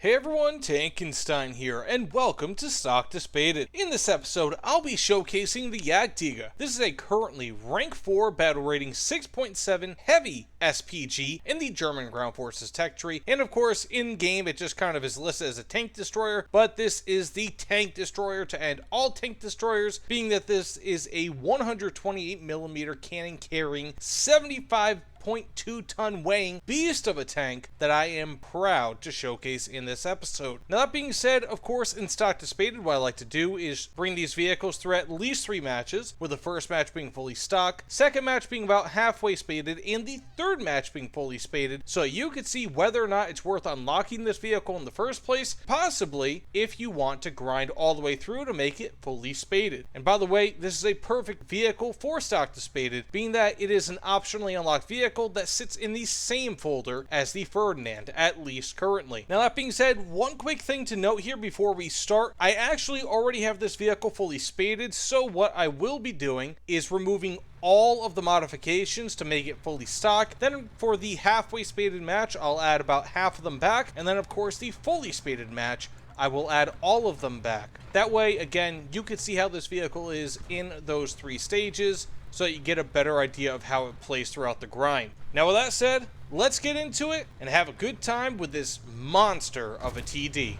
Hey everyone, Tankenstein here, and welcome to Spaded. In this episode, I'll be showcasing the Jagdtiger. This is a currently rank 4 battle rating 6.7 heavy SPG in the German Ground Forces tech tree, and of course, in game it just kind of is listed as a tank destroyer, but this is the tank destroyer to end all tank destroyers, being that this is a 128mm cannon carrying 75.2-ton weighing beast of a tank that I am proud to showcase in this episode. Now that being said, of course, in Stock to Spaded, what I like to do is bring these vehicles through at least 3 matches, with the first match being fully stock, second match being about halfway spaded, and the third match being fully spaded, so you could see whether or not it's worth unlocking this vehicle in the first place, possibly if you want to grind all the way through to make it fully spaded. And by the way, this is a perfect vehicle for Stock to Spaded, being that it is an optionally unlocked vehicle that sits in the same folder as the Ferdinand, at least currently. Now that being said, one quick thing to note here before we start, I actually already have this vehicle fully spaded, so what I will be doing is removing all of the modifications to make it fully stock. Then for the halfway spaded match, I'll add about half of them back, and then of course the fully spaded match, I will add all of them back. That way, again, you can see how this vehicle is in those 3 stages, so that you get a better idea of how it plays throughout the grind. Now with that said, let's get into it and have a good time with this monster of a TD.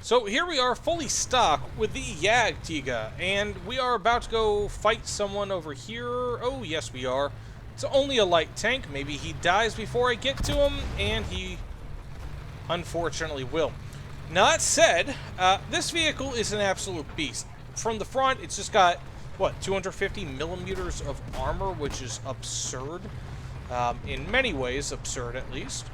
So here we are fully stock with the Jagdtiger, and we are about to go fight someone over here. Oh yes we are. It's only a light tank, maybe he dies before I get to him, and he unfortunately will. Now that said, this vehicle is an absolute beast. From the front, it's just got what, 250mm of armor, which is absurd. In many ways, absurd at least.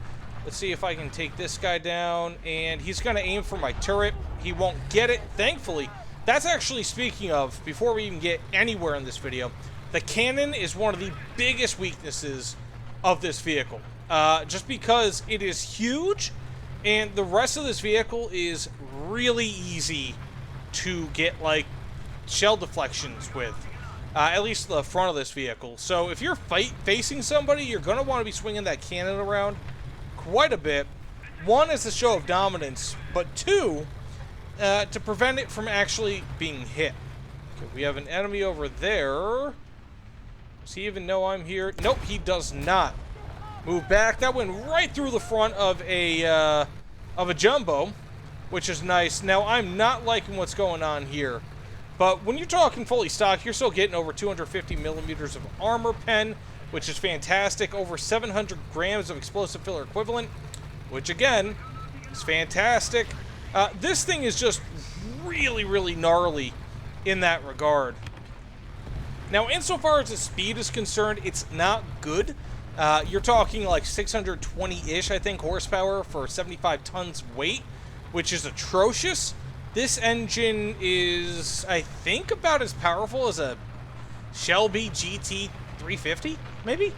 Let's see if I can take this guy down, and he's going to aim for my turret. He won't get it, thankfully. That's actually, speaking of, before we even get anywhere in this video, the cannon is one of the biggest weaknesses of this vehicle. Just because it is huge, and the rest of this vehicle is really easy to get, like, shell deflections with, at least the front of this vehicle. So if you're facing somebody, you're going to want to be swinging that cannon around quite a bit. 1, as a show of dominance, but 2, to prevent it from actually being hit. Okay, we have an enemy over there. Does he even know I'm here? Nope, he does not. Move back. That went right through the front of a jumbo, which is nice. Now, I'm not liking what's going on here. But when you're talking fully stock, you're still getting over 250mm of armor pen, which is fantastic. Over 700 grams of explosive filler equivalent, which again is fantastic. This thing is just really, really gnarly in that regard. Now, insofar as the speed is concerned, it's not good. You're talking like 620-ish, I think, horsepower for 75 tons weight, which is atrocious. This engine is, I think, about as powerful as a Shelby GT 350, maybe?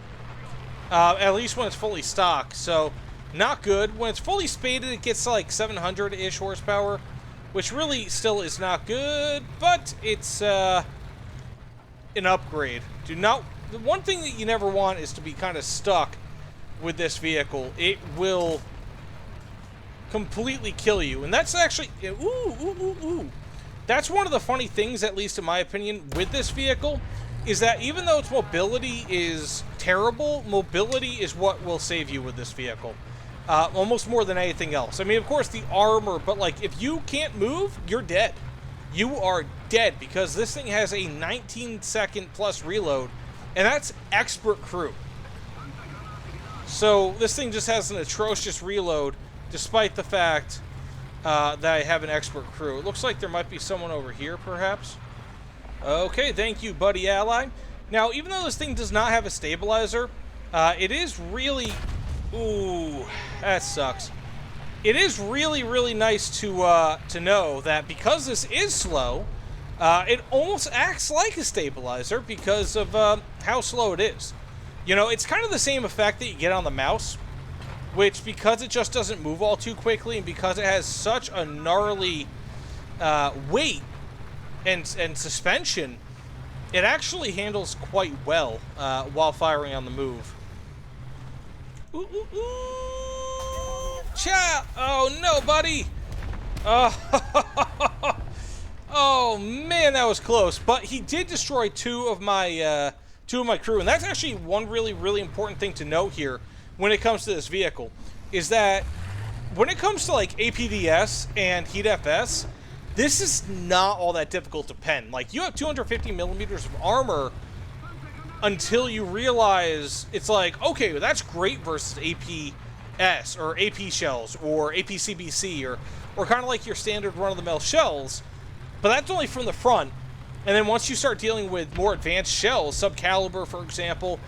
At least when it's fully stock, so not good. When it's fully spaded, it gets like 700-ish horsepower, which really still is not good, but it's an upgrade. The one thing that you never want is to be kind of stuck with this vehicle. It will completely kill you, and that's actually that's one of the funny things, at least in my opinion, with this vehicle, is that even though its mobility is terrible, mobility is what will save you with this vehicle, almost more than anything else. I mean, of course the armor, but like if you can't move, you're dead. You are dead, because this thing has a 19-second plus reload, and that's expert crew. So this thing just has an atrocious reload, despite the fact that I have an expert crew. It looks like there might be someone over here, perhaps. Okay, thank you, buddy ally. Now, even though this thing does not have a stabilizer, it is really... Ooh, that sucks. It is really, really nice to know that because this is slow, it almost acts like a stabilizer because of how slow it is. You know, it's kind of the same effect that you get on the mouse, which, because it just doesn't move all too quickly, and because it has such a gnarly weight and suspension, it actually handles quite well while firing on the move. Ooh, ooh, ooh. Watch out! Oh, no, buddy! Oh, oh man, that was close. But he did destroy two of my crew, and that's actually one really, really important thing to note here when it comes to this vehicle, is that when it comes to like APDS and Heat FS, this is not all that difficult to pen. Like, you have 250 millimeters of armor until you realize it's like, okay, well, that's great versus APS or AP shells or APCBC or kind of like your standard run-of-the-mill shells, but that's only from the front. And then once you start dealing with more advanced shells, subcaliber, for example,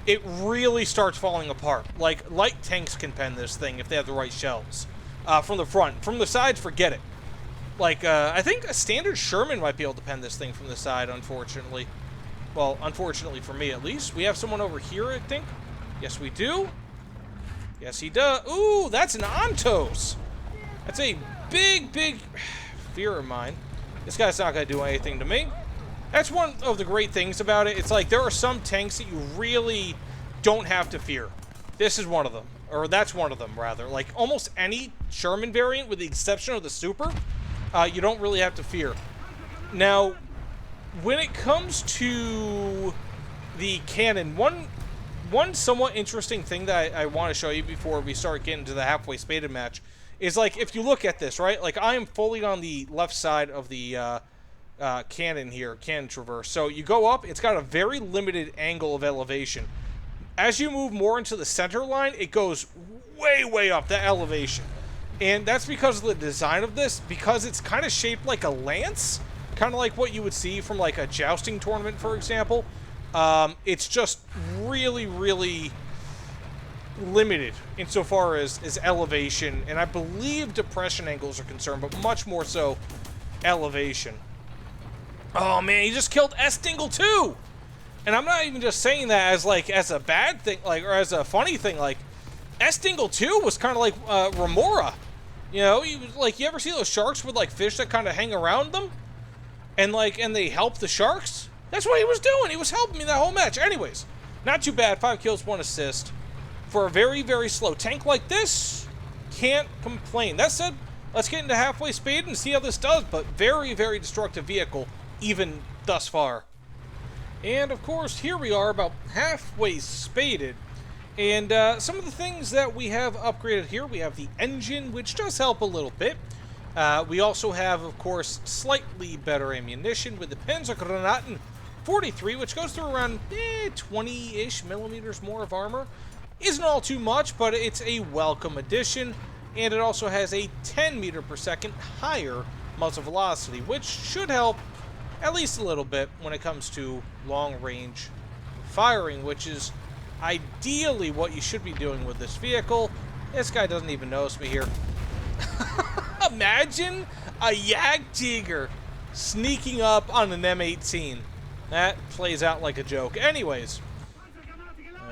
it really starts falling apart. Like, light tanks can pen this thing if they have the right shells from the front. From the sides, forget it. Like, I think a standard Sherman might be able to pen this thing from the side, unfortunately. Well, unfortunately for me, at least. We have someone over here, I think. Yes, we do. Yes, he does. Ooh, that's an Ontos. That's a big, big fear of mine. This guy's not going to do anything to me. That's one of the great things about it. It's like there are some tanks that you really don't have to fear. This is one of them. Or that's one of them, rather. Like, almost any Sherman variant, with the exception of the Super, you don't really have to fear. Now, when it comes to the cannon, one somewhat interesting thing that I want to show you before we start getting to the halfway spaded match is, like, if you look at this, right? Like, I am fully on the left side of the cannon here, cannon traverse. So you go up, it's got a very limited angle of elevation. As you move more into the center line, it goes way, way up, that elevation. And that's because of the design of this, because it's kind of shaped like a lance, kind of like what you would see from like a jousting tournament, for example. It's just really, really limited insofar as elevation, and I believe depression angles are concerned, but much more so elevation. Oh man, he just killed S-Dingle too! And I'm not even just saying that as a bad thing, like, or as a funny thing. Like, S-Dingle 2 was kind of like Remora. You know, you ever see those sharks with like fish that kind of hang around them? And they help the sharks? That's what he was doing. He was helping me that whole match. Anyways, not too bad. 5 kills, 1 assist. For a very, very slow tank like this, can't complain. That said, let's get into halfway Spade and see how this does. But very, very destructive vehicle, even thus far. And of course, here we are about halfway spaded. And some of the things that we have upgraded here, we have the engine, which does help a little bit. We also have, of course, slightly better ammunition with the Panzergranaten 43, which goes through around 20-ish millimeters more of armor. Isn't all too much, but it's a welcome addition. And it also has a 10 meter per second higher muzzle velocity, which should help at least a little bit when it comes to long-range firing, which is ideally what you should be doing with this vehicle. This guy doesn't even notice me here. Imagine a Jagdtiger sneaking up on an M18. That plays out like a joke. Anyways.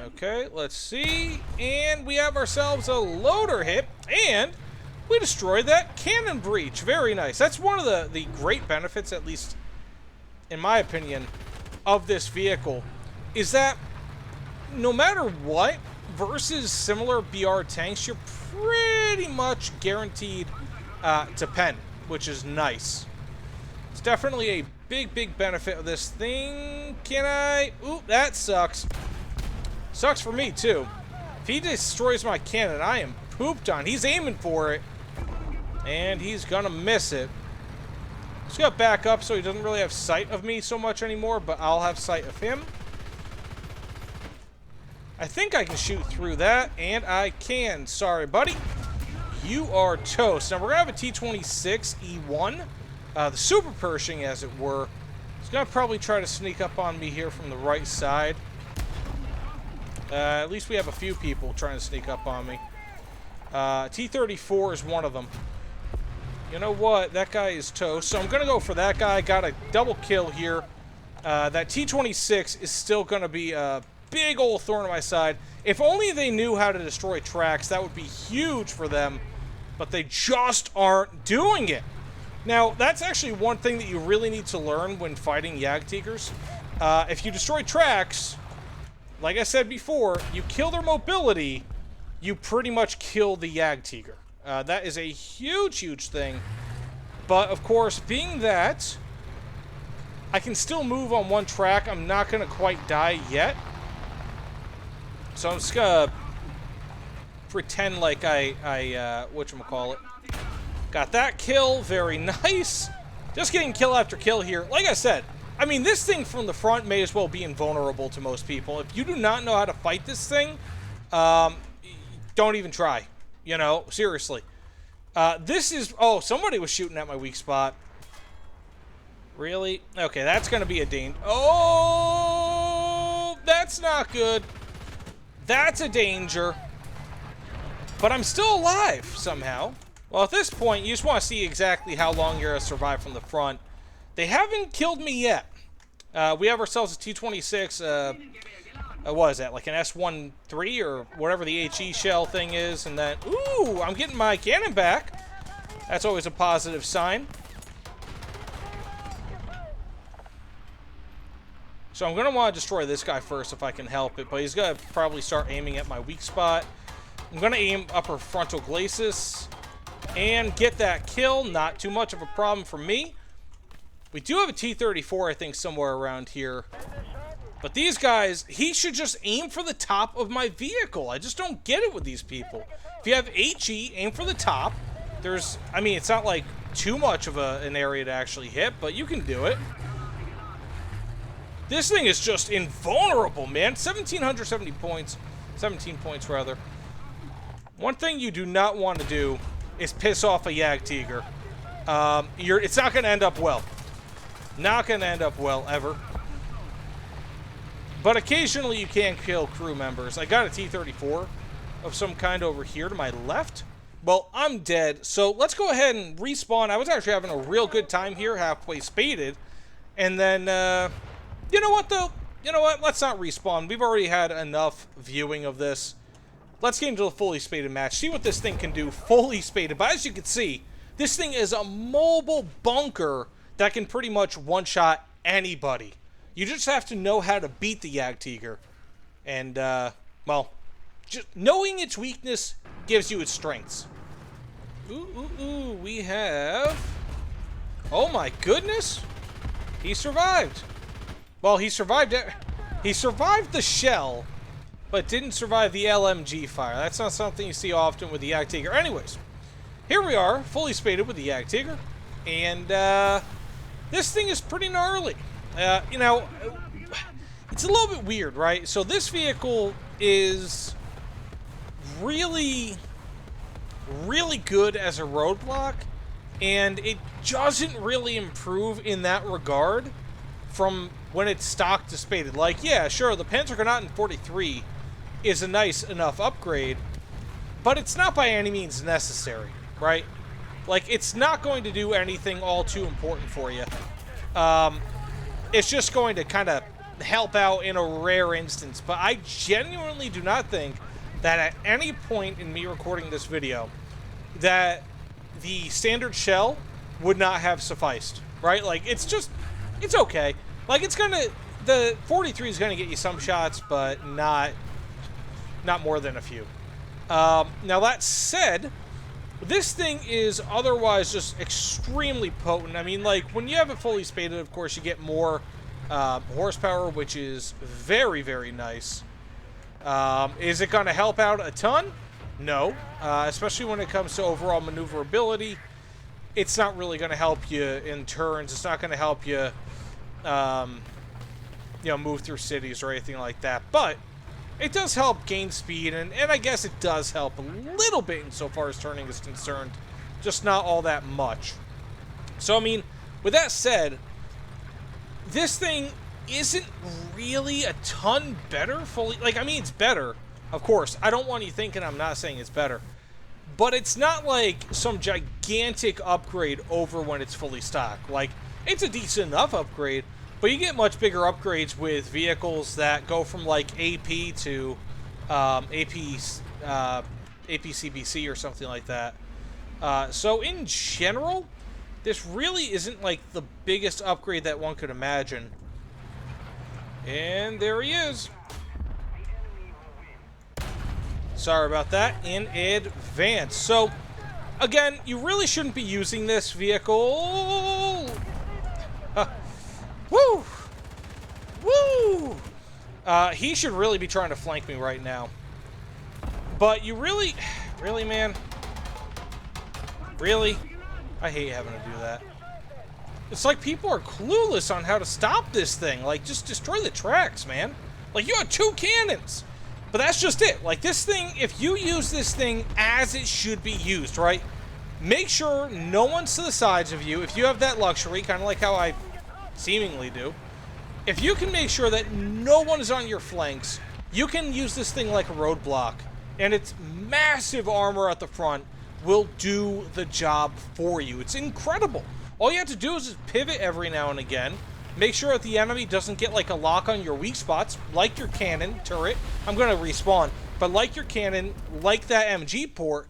Okay, let's see. And we have ourselves a loader hit. And we destroyed that cannon breach. Very nice. That's one of the great benefits, at least in my opinion, of this vehicle, is that no matter what, versus similar BR tanks, you're pretty much guaranteed to pen, which is nice. It's definitely a big, big benefit of this thing. Can I? Ooh, that sucks. Sucks for me, too. If he destroys my cannon, I am pooped on. He's aiming for it, and he's gonna miss it. Just gotta back up so he doesn't really have sight of me so much anymore, but I'll have sight of him. I think I can shoot through that, and I can. Sorry, buddy. You are toast. Now, we're going to have a T-26E1, the Super Pershing, as it were. He's going to probably try to sneak up on me here from the right side. At least we have a few people trying to sneak up on me. T-34 is one of them. You know what? That guy is toast, so I'm going to go for that guy. Got a double kill here. That T-26 is still going to be a big old thorn in my side. If only they knew how to destroy tracks, that would be huge for them, but they just aren't doing it. Now, that's actually one thing that you really need to learn when fighting Jagdtigers. If you destroy tracks, like I said before, you kill their mobility, you pretty much kill the Jagdtiger. That is a huge, huge thing. But, of course, being that I can still move on one track, I'm not going to quite die yet. So I'm just going to pretend like I whatchamacallit. Got that kill. Very nice. Just getting kill after kill here. Like I said, I mean, this thing from the front may as well be invulnerable to most people. If you do not know how to fight this thing, don't even try. You know, seriously. This is... Oh, somebody was shooting at my weak spot. Really? Okay, that's going to be a danger. Oh, that's not good. That's a danger. But I'm still alive, somehow. Well, at this point, you just want to see exactly how long you're going to survive from the front. They haven't killed me yet. We have ourselves a T-26, what is that, like an S-13 or whatever the HE shell thing is, and then, ooh, I'm getting my cannon back. That's always a positive sign. So I'm going to want to destroy this guy first if I can help it, but he's going to probably start aiming at my weak spot. I'm going to aim upper frontal glacis and get that kill. Not too much of a problem for me. We do have a T-34, I think, somewhere around here. But these guys, he should just aim for the top of my vehicle. I just don't get it with these people. If you have HE, aim for the top. There's, I mean, it's not like too much of an area to actually hit, but you can do it. This thing is just invulnerable, man. 1,770 points. 17 points, rather. One thing you do not want to do is piss off a Jagdtiger. It's not going to end up well. Not going to end up well, ever. But occasionally you can kill crew members. I got a T-34 of some kind over here to my left. Well, I'm dead, so let's go ahead and respawn. I was actually having a real good time here, halfway spaded. And then, you know what, though? You know what? Let's not respawn. We've already had enough viewing of this. Let's get into the fully spaded match. See what this thing can do fully spaded. But as you can see, this thing is a mobile bunker that can pretty much one-shot anybody. You just have to know how to beat the Jagdtiger. And, well, just knowing its weakness gives you its strengths. Ooh, we have... Oh my goodness! He survived. Well, he survived it. He survived the shell, but didn't survive the LMG fire. That's not something you see often with the Jagdtiger. Anyways, here we are, fully spaded with the Jagdtiger. And, this thing is pretty gnarly. You know, it's a little bit weird, right? So this vehicle is really, really good as a roadblock, and it doesn't really improve in that regard from when it's stocked to spaded. Like, yeah, sure, the Panzergranat 43 is a nice enough upgrade, but it's not by any means necessary, right? Like, it's not going to do anything all too important for you. It's just going to kind of help out in a rare instance, but I genuinely do not think that at any point in me recording this video that the standard shell would not have sufficed, right? Like, it's okay. Like, the 43 is gonna get you some shots, but not more than a few. Now, that said, this thing is otherwise just extremely potent. I mean, like, when you have it fully spaded, of course, you get more horsepower, which is very, very nice. Is it going to help out a ton? No. Especially when it comes to overall maneuverability. It's not really going to help you in turns. It's not going to help you, you know, move through cities or anything like that. But it does help gain speed, and I guess it does help a little bit insofar as turning is concerned. Just not all that much. So, I mean, with that said, this thing isn't really a ton better fully. Like, I mean, it's better, of course. I don't want you thinking I'm not saying it's better. But it's not like some gigantic upgrade over when it's fully stocked. Like, it's a decent enough upgrade, but you get much bigger upgrades with vehicles that go from, like, AP to APCBC or something like that. So, in general, this really isn't, like, the biggest upgrade that one could imagine. And there he is. Sorry about that in advance. So, again, you really shouldn't be using this vehicle. Woo! Woo! He should really be trying to flank me right now. But you really, man? Really? I hate having to do that. It's like people are clueless on how to stop this thing. Like, just destroy the tracks, man. Like, you have 2 cannons. But that's just it. Like, this thing, if you use this thing as it should be used, right? Make sure no one's to the sides of you. If you have that luxury, kind of like how I seemingly do. If you can make sure that no one is on your flanks, you can use this thing like a roadblock. And its massive armor at the front will do the job for you. It's incredible. All you have to do is just pivot every now and again. Make sure that the enemy doesn't get like a lock on your weak spots, like your cannon turret. I'm going to respawn, but like your cannon, like that MG port,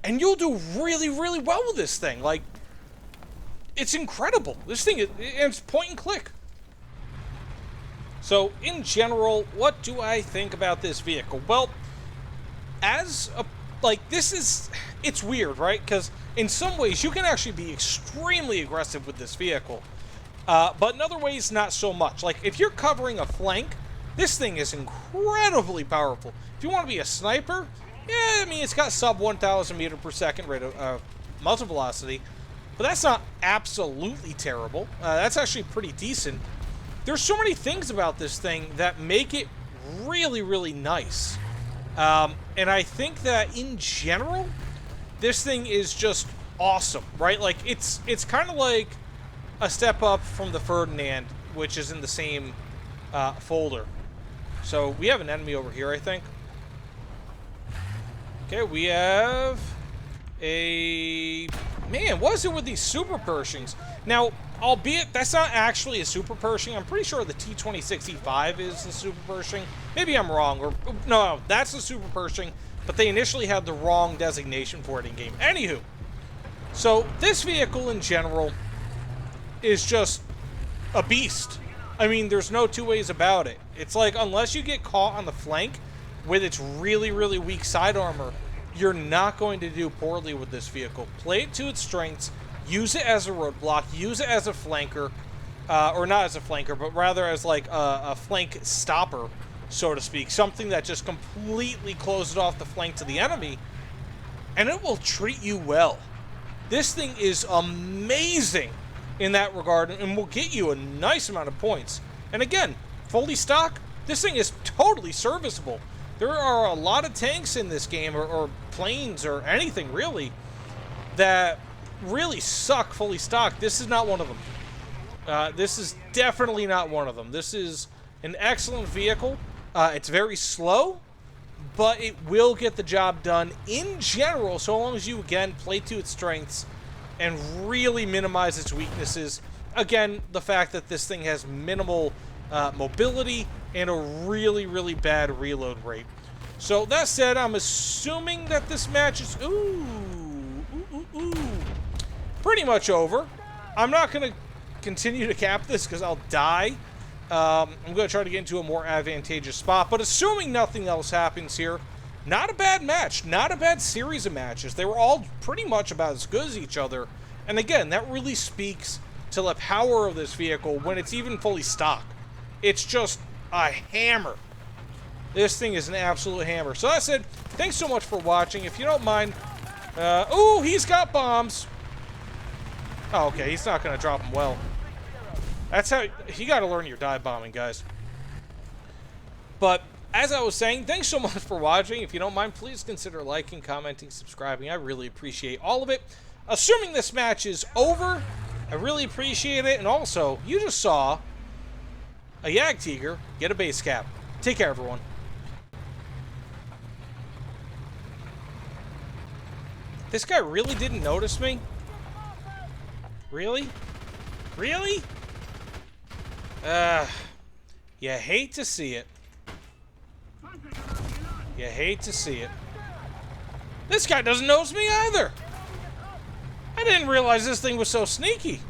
and you'll do really, really well with this thing. Like, it's incredible. This thing, it's point and click. So, in general, what do I think about this vehicle? Well, as a, like, it's weird, right? Because in some ways, you can actually be extremely aggressive with this vehicle. But in other ways, not so much. Like, if you're covering a flank, this thing is incredibly powerful. If you want to be a sniper, yeah, I mean, it's got sub 1,000 meter per second rate of muzzle velocity, but that's not absolutely terrible. That's actually pretty decent. There's so many things about this thing that make it really, really nice. And I think that, in general, this thing is just awesome, right? Like, it's kind of like a step up from the Ferdinand, which is in the same folder. So we have an enemy over here, I think. Okay, we have a... Man, what is it with these super Pershings? Now, albeit that's not actually a super Pershing. I'm pretty sure the T-26E5 is the super Pershing. Maybe I'm wrong. Or no, that's the super Pershing, but they initially had the wrong designation for it in game. Anywho, so this vehicle in general is just a beast. I mean, there's no two ways about it. It's like, unless you get caught on the flank with its really, really weak side armor, you're not going to do poorly with this vehicle. Play it to its strengths, use it as a roadblock, use it as a flanker, or not as a flanker, but rather as like a flank stopper, so to speak. Something that just completely closes off the flank to the enemy, and it will treat you well. This thing is amazing in that regard, and will get you a nice amount of points. And again, fully stock, this thing is totally serviceable. There are a lot of tanks in this game, or planes, or anything really, that really suck fully stock. This is not one of them. This is definitely not one of them. This is an excellent vehicle. It's very slow, but it will get the job done in general, so long as you, again, play to its strengths and really minimize its weaknesses. Again, the fact that this thing has minimal mobility and a really, really bad reload rate. So that said, I'm assuming that this match is pretty much over. I'm not going to continue to cap this because I'll die. I'm going to try to get into a more advantageous spot, but assuming nothing else happens here, not a bad match, not a bad series of matches. They were all pretty much about as good as each other. And again, that really speaks to the power of this vehicle when it's even fully stock. It's just a hammer. This thing is an absolute hammer. So that said, thanks so much for watching. If you don't mind... ooh, he's got bombs. Oh, okay, he's not going to drop them well. That's how... You got to learn your dive bombing, guys. But... as I was saying, thanks so much for watching. If you don't mind, please consider liking, commenting, subscribing. I really appreciate all of it. Assuming this match is over, I really appreciate it. And also, you just saw a Jagdtiger get a base cap. Take care, everyone. This guy really didn't notice me? Really? Really? You hate to see it. You hate to see it. This guy doesn't notice me either. I didn't realize this thing was so sneaky.